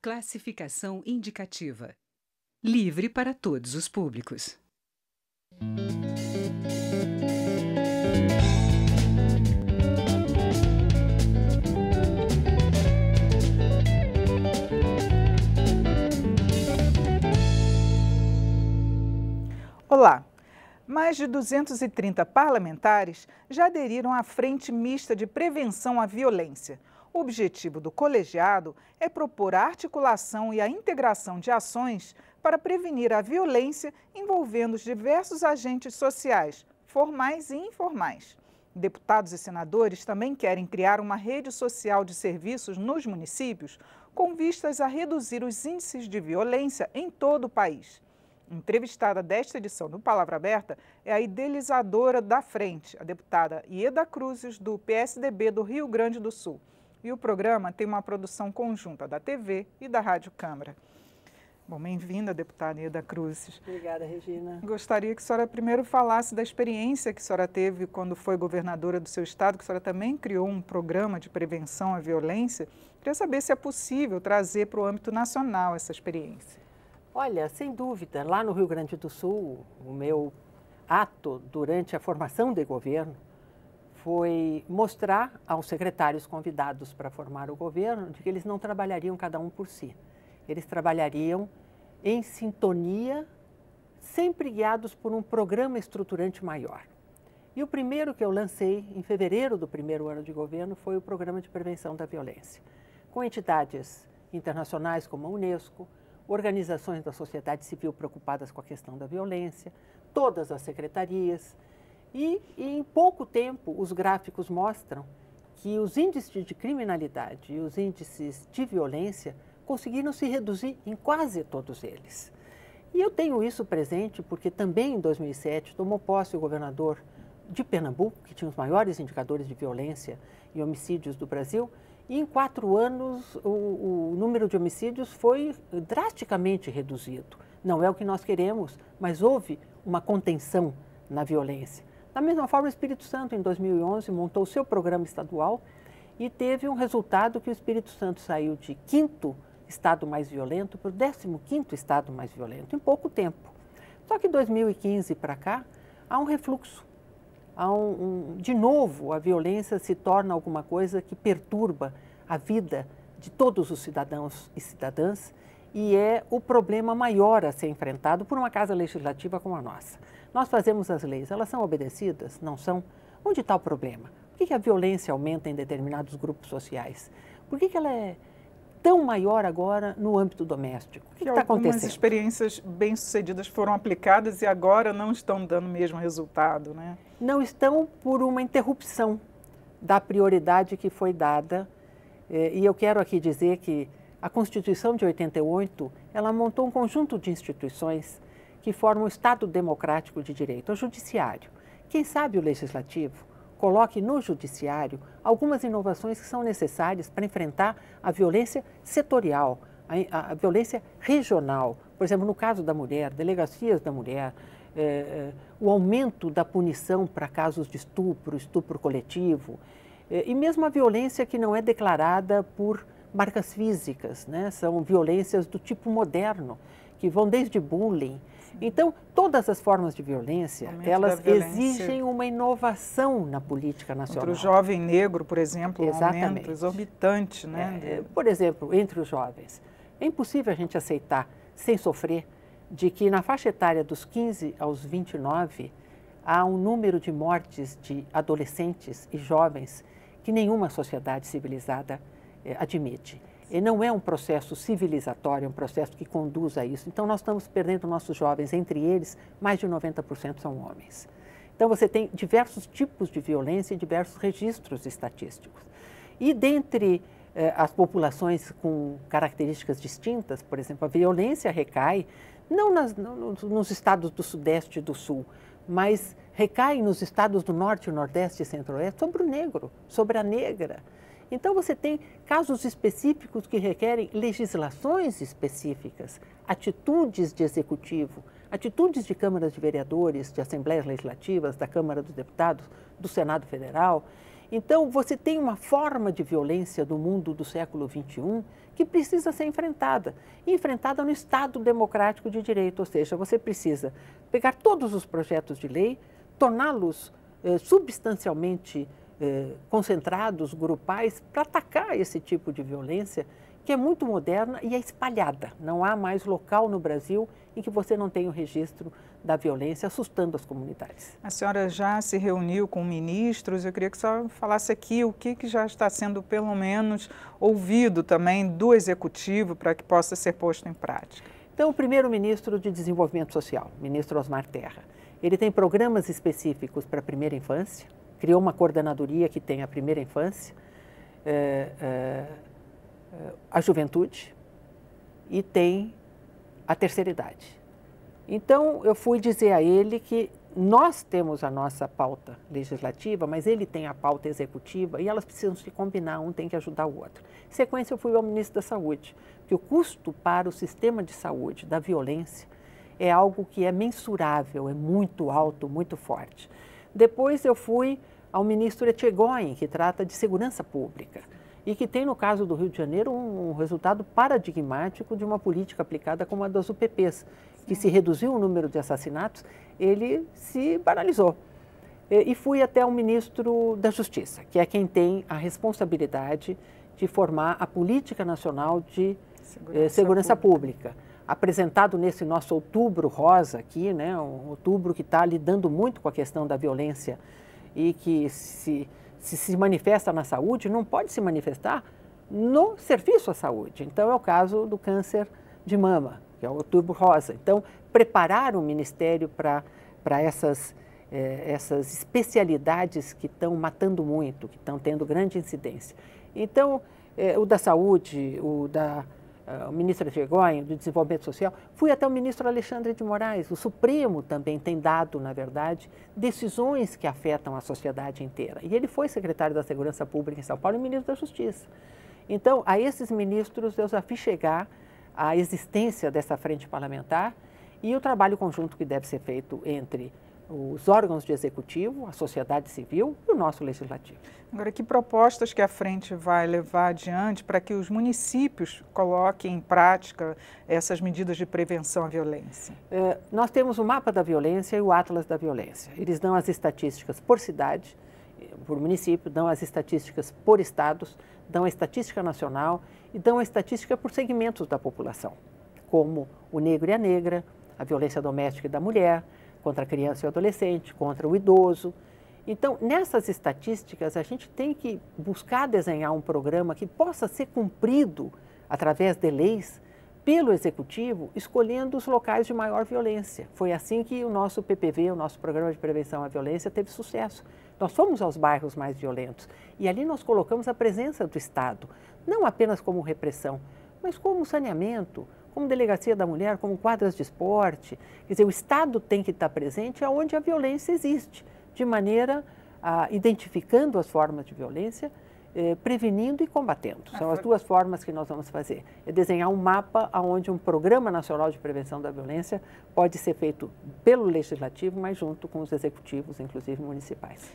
Classificação indicativa. Livre para todos os públicos. Olá! Mais de 230 parlamentares já aderiram à Frente Mista de Prevenção à Violência. O objetivo do colegiado é propor a articulação e a integração de ações para prevenir a violência envolvendo os diversos agentes sociais, formais e informais. Deputados e senadores também querem criar uma rede social de serviços nos municípios com vistas a reduzir os índices de violência em todo o país. Entrevistada desta edição do Palavra Aberta é a idealizadora da frente, a deputada Ieda Cruzes, do PSDB do Rio Grande do Sul. E o programa tem uma produção conjunta da TV e da Rádio Câmara. Bom, bem-vinda, deputada Ieda Cruzes. Obrigada, Regina. Gostaria que a senhora primeiro falasse da experiência que a senhora teve quando foi governadora do seu estado, que a senhora também criou um programa de prevenção à violência. Queria saber se é possível trazer para o âmbito nacional essa experiência. Olha, sem dúvida, lá no Rio Grande do Sul, o meu ato durante a formação de governo foi mostrar aos secretários convidados para formar o governo de que eles não trabalhariam cada um por si. Eles trabalhariam em sintonia, sempre guiados por um programa estruturante maior. E o primeiro que eu lancei em fevereiro do primeiro ano de governo foi o Programa de Prevenção da Violência, com entidades internacionais como a Unesco, organizações da sociedade civil preocupadas com a questão da violência, todas as secretarias. E em pouco tempo, os gráficos mostram que os índices de criminalidade e os índices de violência conseguiram se reduzir em quase todos eles. E eu tenho isso presente porque também em 2007 tomou posse o governador de Pernambuco, que tinha os maiores indicadores de violência e homicídios do Brasil, e em 4 anos o número de homicídios foi drasticamente reduzido. Não é o que nós queremos, mas houve uma contenção na violência. Da mesma forma, o Espírito Santo, em 2011, montou o seu programa estadual e teve um resultado que o Espírito Santo saiu de 5º estado mais violento para o 15º estado mais violento, em pouco tempo. Só que de 2015 para cá, há um refluxo. De novo, a violência se torna alguma coisa que perturba a vida de todos os cidadãos e cidadãs e é o problema maior a ser enfrentado por uma casa legislativa como a nossa. Nós fazemos as leis, elas são obedecidas? Não são? Onde está o problema? Por que a violência aumenta em determinados grupos sociais? Por que ela é tão maior agora no âmbito doméstico? O que está acontecendo? Algumas experiências bem-sucedidas foram aplicadas e agora não estão dando o mesmo resultado, né? Não estão por uma interrupção da prioridade que foi dada. E eu quero aqui dizer que a Constituição de 88, ela montou um conjunto de instituições que formam o Estado Democrático de Direito, o Judiciário. Quem sabe o Legislativo coloque no Judiciário algumas inovações que são necessárias para enfrentar a violência setorial, a violência regional. Por exemplo, no caso da mulher, delegacias da mulher, o aumento da punição para casos de estupro, estupro coletivo, e mesmo a violência que não é declarada por marcas físicas, né? São violências do tipo moderno, que vão desde bullying. Então, todas as formas de violência, elas exigem uma inovação na política nacional. Entre o jovem negro, por exemplo, um aumento exorbitante, né? Por exemplo, entre os jovens. É impossível a gente aceitar, sem sofrer, de que na faixa etária dos 15 aos 29, há um número de mortes de adolescentes e jovens que nenhuma sociedade civilizada admite. E não é um processo civilizatório, é um processo que conduz a isso. Então, nós estamos perdendo nossos jovens, entre eles, mais de 90% são homens. Então, você tem diversos tipos de violência e diversos registros estatísticos. E dentre as populações com características distintas, por exemplo, a violência recai, não nos estados do Sudeste e do Sul, mas recai nos estados do Norte, Nordeste e Centro-Oeste sobre o negro, sobre a negra. Então, você tem casos específicos que requerem legislações específicas, atitudes de executivo, atitudes de câmaras de vereadores, de assembleias legislativas, da Câmara dos Deputados, do Senado Federal. Então, você tem uma forma de violência do mundo do século XXI que precisa ser enfrentada. E enfrentada no Estado democrático de direito, ou seja, você precisa pegar todos os projetos de lei, torná-los substancialmente concentrados, grupais, para atacar esse tipo de violência que é muito moderna e é espalhada. Não há mais local no Brasil em que você não tenha o registro da violência assustando as comunidades. A senhora já se reuniu com ministros, eu queria que a senhora falasse aqui o que já está sendo, pelo menos, ouvido também do Executivo para que possa ser posto em prática. Então, o primeiro-ministro de Desenvolvimento Social, ministro Osmar Terra, ele tem programas específicos para a primeira infância, criou uma coordenadoria que tem a primeira infância, a juventude e tem a terceira idade. Então, eu fui dizer a ele que nós temos a nossa pauta legislativa, mas ele tem a pauta executiva e elas precisam se combinar, um tem que ajudar o outro. Em sequência, eu fui ao ministro da Saúde, que o custo para o sistema de saúde da violência é algo que é mensurável, é muito alto, muito forte. Depois eu fui ao ministro Etchegoyen, que trata de segurança pública e que tem, no caso do Rio de Janeiro, um resultado paradigmático de uma política aplicada como a das UPPs, que se reduziu o número de assassinatos, ele se banalizou. E fui até o ministro da Justiça, que é quem tem a responsabilidade de formar a Política Nacional de Segurança Pública. Apresentado nesse nosso outubro rosa aqui, né, um outubro que está lidando muito com a questão da violência e que se manifesta na saúde, não pode se manifestar no serviço à saúde. Então, é o caso do câncer de mama, que é o Outubro Rosa. Então, preparar o Ministério para essas especialidades que estão matando muito, que estão tendo grande incidência. Então, o da saúde, o ministro Etchegoyen, do Desenvolvimento Social, fui até o ministro Alexandre de Moraes. O Supremo também tem dado, na verdade, decisões que afetam a sociedade inteira. E ele foi secretário da Segurança Pública em São Paulo e ministro da Justiça. Então, a esses ministros eu já fiz chegar a existência dessa frente parlamentar e o trabalho conjunto que deve ser feito entre os órgãos de executivo, a sociedade civil e o nosso legislativo. Agora, que propostas que a frente vai levar adiante para que os municípios coloquem em prática essas medidas de prevenção à violência? Nós temos o mapa da violência e o Atlas da violência. Eles dão as estatísticas por cidade, por município, dão as estatísticas por estados, dão a estatística nacional e dão a estatística por segmentos da população, como o negro e a negra, a violência doméstica e da mulher, contra a criança e o adolescente, contra o idoso. Então, nessas estatísticas, a gente tem que buscar desenhar um programa que possa ser cumprido através de leis pelo Executivo, escolhendo os locais de maior violência. Foi assim que o nosso PPV, o nosso Programa de Prevenção à Violência, teve sucesso. Nós fomos aos bairros mais violentos e ali nós colocamos a presença do Estado, não apenas como repressão, mas como saneamento, como delegacia da mulher, como quadras de esporte. Quer dizer, o Estado tem que estar presente onde a violência existe, de maneira identificando as formas de violência, prevenindo e combatendo. São as duas formas que nós vamos fazer. É desenhar um mapa onde um Programa Nacional de Prevenção da Violência pode ser feito pelo Legislativo, mas junto com os executivos, inclusive municipais.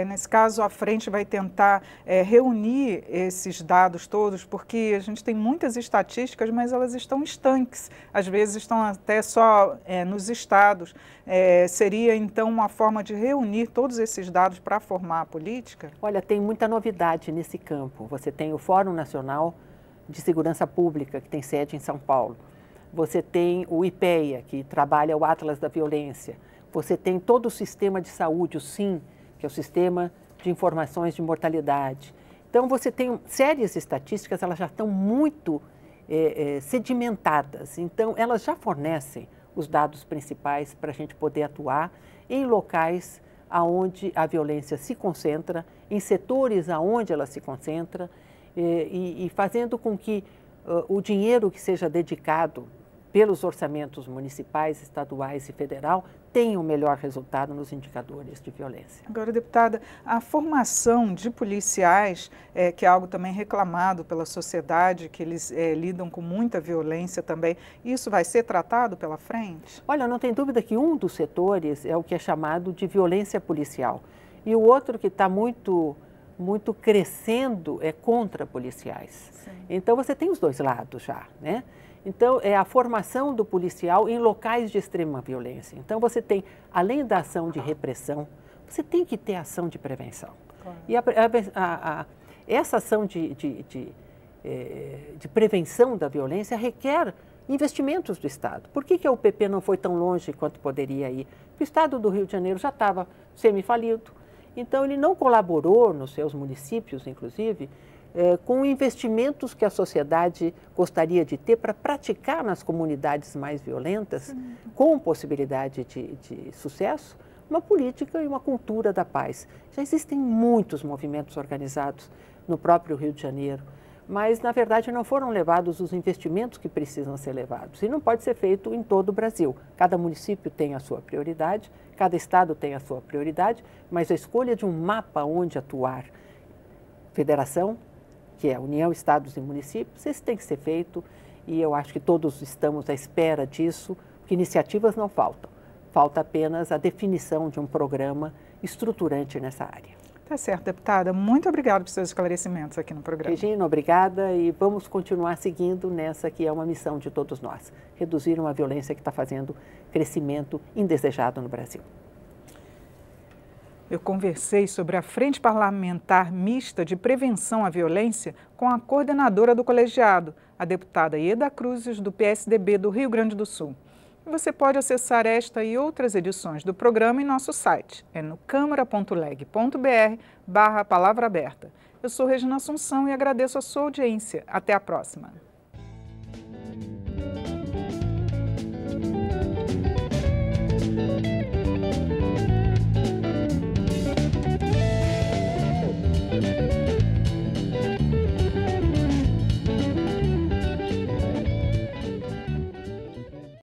Nesse caso, a frente vai tentar reunir esses dados todos, porque a gente tem muitas estatísticas, mas elas estão estanques. Às vezes estão até só nos estados. Seria, então, uma forma de reunir todos esses dados para formar a política? Olha, tem muita novidade nesse campo. Você tem o Fórum Nacional de Segurança Pública, que tem sede em São Paulo. Você tem o IPEA, que trabalha o Atlas da Violência. Você tem todo o sistema de saúde, o SIM, que é o Sistema de Informações de Mortalidade. Então, você tem séries estatísticas, elas já estão muito sedimentadas. Então, elas já fornecem os dados principais para a gente poder atuar em locais aonde a violência se concentra, em setores aonde ela se concentra e fazendo com que o dinheiro que seja dedicado pelos orçamentos municipais, estaduais e federal tenha um melhor resultado nos indicadores de violência. Agora, deputada, a formação de policiais, que é algo também reclamado pela sociedade, que eles lidam com muita violência também, isso vai ser tratado pela frente? Olha, não tem dúvida que um dos setores é o que é chamado de violência policial. E o outro que está muito muito crescendo contra policiais. Sim. Então você tem os dois lados já, né? Então é a formação do policial em locais de extrema violência. Então você tem, além da ação de repressão, você tem que ter ação de prevenção. Claro. E essa ação de prevenção da violência requer investimentos do Estado. Por que a UPP não foi tão longe quanto poderia ir? Porque o Estado do Rio de Janeiro já estava semi-falido, então ele não colaborou nos seus municípios, inclusive, com investimentos que a sociedade gostaria de ter para praticar nas comunidades mais violentas, com possibilidade de sucesso, uma política e uma cultura da paz. Já existem muitos movimentos organizados no próprio Rio de Janeiro, mas, na verdade, não foram levados os investimentos que precisam ser levados. E não pode ser feito em todo o Brasil. Cada município tem a sua prioridade, cada estado tem a sua prioridade, mas a escolha de um mapa onde atuar, federação, que é União, Estados e Municípios, esse tem que ser feito e eu acho que todos estamos à espera disso, porque iniciativas não faltam. Falta apenas a definição de um programa estruturante nessa área. Tá certo, deputada. Muito obrigada por seus esclarecimentos aqui no programa. Regina, obrigada e vamos continuar seguindo nessa que é uma missão de todos nós, reduzir uma violência que está fazendo crescimento indesejado no Brasil. Eu conversei sobre a Frente Parlamentar Mista de Prevenção à Violência com a coordenadora do colegiado, a deputada Ieda Cruzes, do PSDB do Rio Grande do Sul. Você pode acessar esta e outras edições do programa em nosso site, no câmara.leg.br/palavra aberta. Eu sou Regina Assunção e agradeço a sua audiência. Até a próxima.